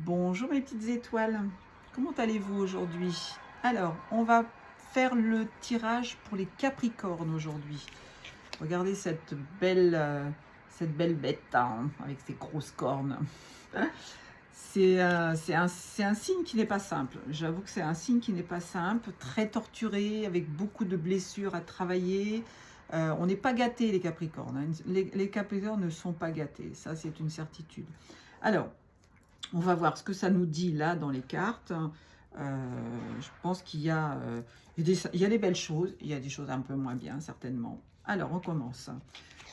Bonjour mes petites étoiles, comment allez-vous aujourd'hui? Alors, on va faire le tirage pour les Capricornes aujourd'hui. Regardez cette belle bête hein, avec ses grosses cornes. C'est un signe qui n'est pas simple. J'avoue que c'est un signe qui n'est pas simple, très torturé, avec beaucoup de blessures à travailler. On n'est pas gâtés les Capricornes, hein. Les Capricornes ne sont pas gâtés, ça c'est une certitude. Alors, on va voir ce que ça nous dit là dans les cartes. Je pense qu'il y a, il y a des belles choses, il y a des choses un peu moins bien certainement. Alors on commence.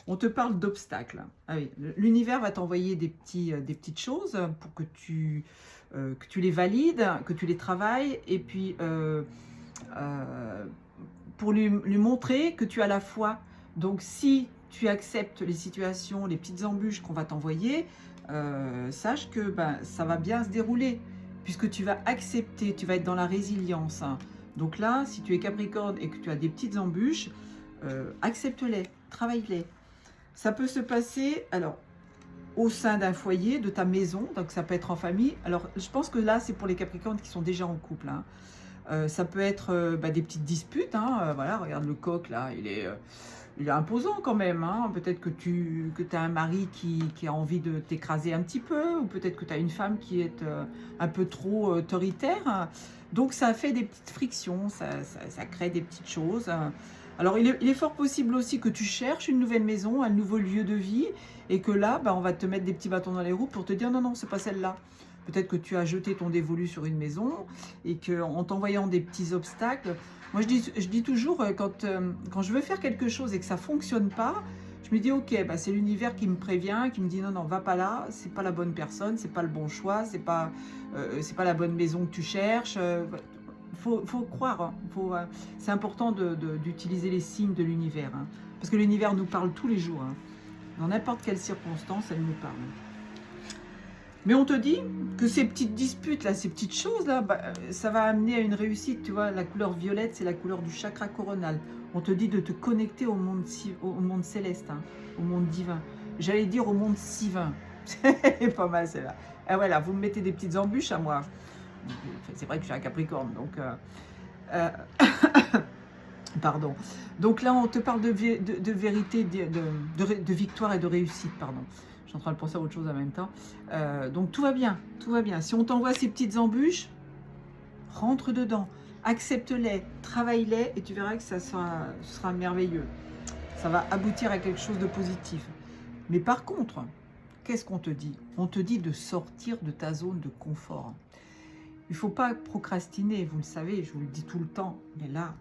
On te parle d'obstacles. Ah oui, l'univers va t'envoyer des petites choses pour que tu les valides, que tu les travailles, et puis pour lui montrer que tu as la foi. Donc si tu acceptes les situations, les petites embûches qu'on va t'envoyer, sache que ça va bien se dérouler, puisque tu vas accepter, tu vas être dans la résilience, hein. Donc là, si tu es Capricorne et que tu as des petites embûches, accepte-les, travaille-les. Ça peut se passer, alors, au sein d'un foyer, de ta maison, donc ça peut être en famille. Alors, je pense que là, c'est pour les Capricornes qui sont déjà en couple, hein. Ça peut être des petites disputes, hein, voilà, regarde le coq là, il est imposant quand même, hein. Peut-être que tu as un mari qui a envie de t'écraser un petit peu, ou peut-être que tu as une femme qui est un peu trop autoritaire. Donc ça fait des petites frictions, ça crée des petites choses. Alors il est fort possible aussi que tu cherches une nouvelle maison, un nouveau lieu de vie, et que là, on va te mettre des petits bâtons dans les roues pour te dire non, non, c'est pas celle-là. Peut-être que tu as jeté ton dévolu sur une maison et qu'en t'envoyant des petits obstacles, moi je dis toujours, quand je veux faire quelque chose et que ça ne fonctionne pas, je me dis ok, c'est l'univers qui me prévient, qui me dit non, non, va pas là, c'est pas la bonne personne, c'est pas le bon choix, c'est pas la bonne maison que tu cherches. Faut croire, hein. C'est important d'utiliser les signes de l'univers, hein, parce que l'univers nous parle tous les jours, hein. Dans n'importe quelle circonstance, elle nous parle. Mais on te dit que ces petites disputes là, ces petites choses là, ça va amener à une réussite. Tu vois, la couleur violette, c'est la couleur du chakra coronal. On te dit de te connecter au monde céleste, hein, au monde divin. J'allais dire au monde sivin. C'est pas mal celle-là. Et voilà, vous me mettez des petites embûches à moi. C'est vrai que je suis un Capricorne, donc euh, pardon. Donc là, on te parle de vérité, de victoire et de réussite, pardon. Je suis en train de penser à autre chose en même temps. Donc tout va bien, tout va bien. Si on t'envoie ces petites embûches, rentre dedans, accepte-les, travaille-les, et tu verras que ce sera merveilleux. Ça va aboutir à quelque chose de positif. Mais par contre, qu'est-ce qu'on te dit? On te dit de sortir de ta zone de confort. Il ne faut pas procrastiner, vous le savez, je vous le dis tout le temps. Mais là,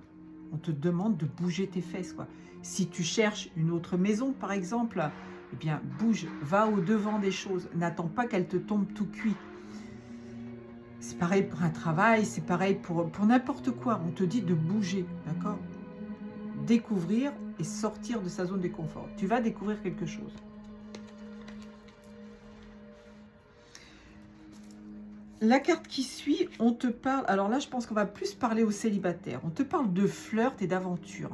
on te demande de bouger tes fesses, quoi. Si tu cherches une autre maison, par exemple, eh bien, bouge, va au-devant des choses. N'attends pas qu'elles te tombent tout cuit. C'est pareil pour un travail, c'est pareil pour n'importe quoi. On te dit de bouger, d'accord? Découvrir et sortir de sa zone de confort. Tu vas découvrir quelque chose. La carte qui suit, on te parle... Alors là, je pense qu'on va plus parler aux célibataires. On te parle de flirt et d'aventure.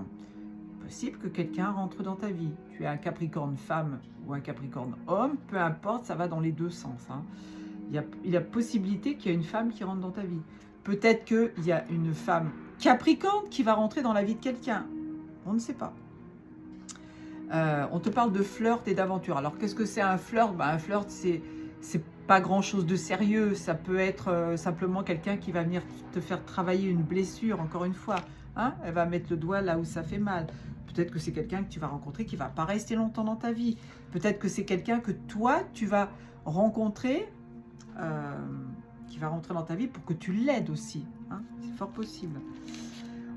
Possible que quelqu'un rentre dans ta vie. Tu es un Capricorne femme ou un Capricorne homme, peu importe, ça va dans les deux sens, hein. Il y a possibilité qu'il y ait une femme qui rentre dans ta vie. Peut-être qu'il y a une femme Capricorne qui va rentrer dans la vie de quelqu'un. On ne sait pas. On te parle de flirt et d'aventure. Alors, qu'est-ce que c'est un flirt? Un flirt, c'est pas grand-chose de sérieux. Ça peut être simplement quelqu'un qui va venir te faire travailler une blessure, encore une fois, hein. Elle va mettre le doigt là où ça fait mal. Peut-être que c'est quelqu'un que tu vas rencontrer qui ne va pas rester longtemps dans ta vie. Peut-être que c'est quelqu'un que toi, tu vas rencontrer, qui va rentrer dans ta vie pour que tu l'aides aussi, hein. C'est fort possible.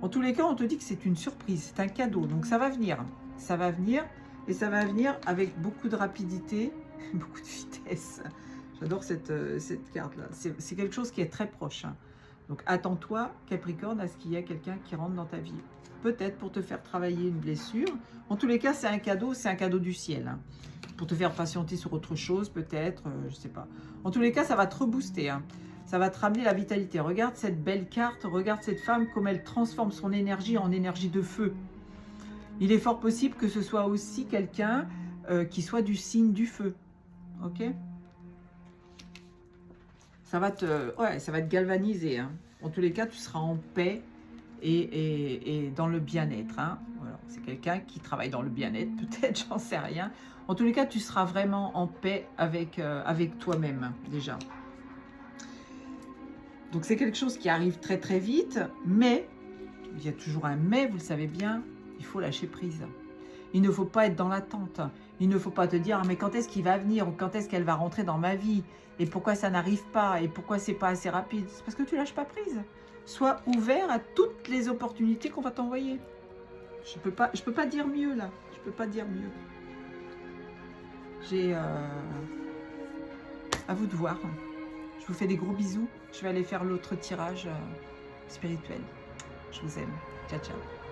En tous les cas, on te dit que c'est une surprise, c'est un cadeau. Donc ça va venir. Ça va venir, et ça va venir avec beaucoup de rapidité, beaucoup de vitesse. J'adore cette carte-là. C'est quelque chose qui est très proche, hein. Donc attends-toi, Capricorne, à ce qu'il y ait quelqu'un qui rentre dans ta vie. Peut-être pour te faire travailler une blessure. En tous les cas, c'est un cadeau du ciel, hein. Pour te faire patienter sur autre chose, peut-être, je ne sais pas. En tous les cas, ça va te rebooster, hein. Ça va te ramener la vitalité. Regarde cette belle carte, regarde cette femme, comme elle transforme son énergie en énergie de feu. Il est fort possible que ce soit aussi quelqu'un qui soit du signe du feu. Ok? ouais, ça va te galvaniser. Hein. En tous les cas, tu seras en paix et dans le bien-être. Hein. Voilà. C'est quelqu'un qui travaille dans le bien-être, peut-être, j'en sais rien. En tous les cas, tu seras vraiment en paix avec toi-même, déjà. Donc, c'est quelque chose qui arrive très, très vite, mais, il y a toujours un mais, vous le savez bien, il faut lâcher prise. Il ne faut pas être dans l'attente. Il ne faut pas te dire, ah, mais quand est-ce qu'il va venir, ou quand est-ce qu'elle va rentrer dans ma vie, et pourquoi ça n'arrive pas, et pourquoi c'est pas assez rapide. C'est parce que tu lâches pas prise. Sois ouvert à toutes les opportunités qu'on va t'envoyer. Je peux pas dire mieux, là. Je peux pas dire mieux. J'ai... à vous de voir. Je vous fais des gros bisous. Je vais aller faire l'autre tirage spirituel. Je vous aime. Ciao, ciao.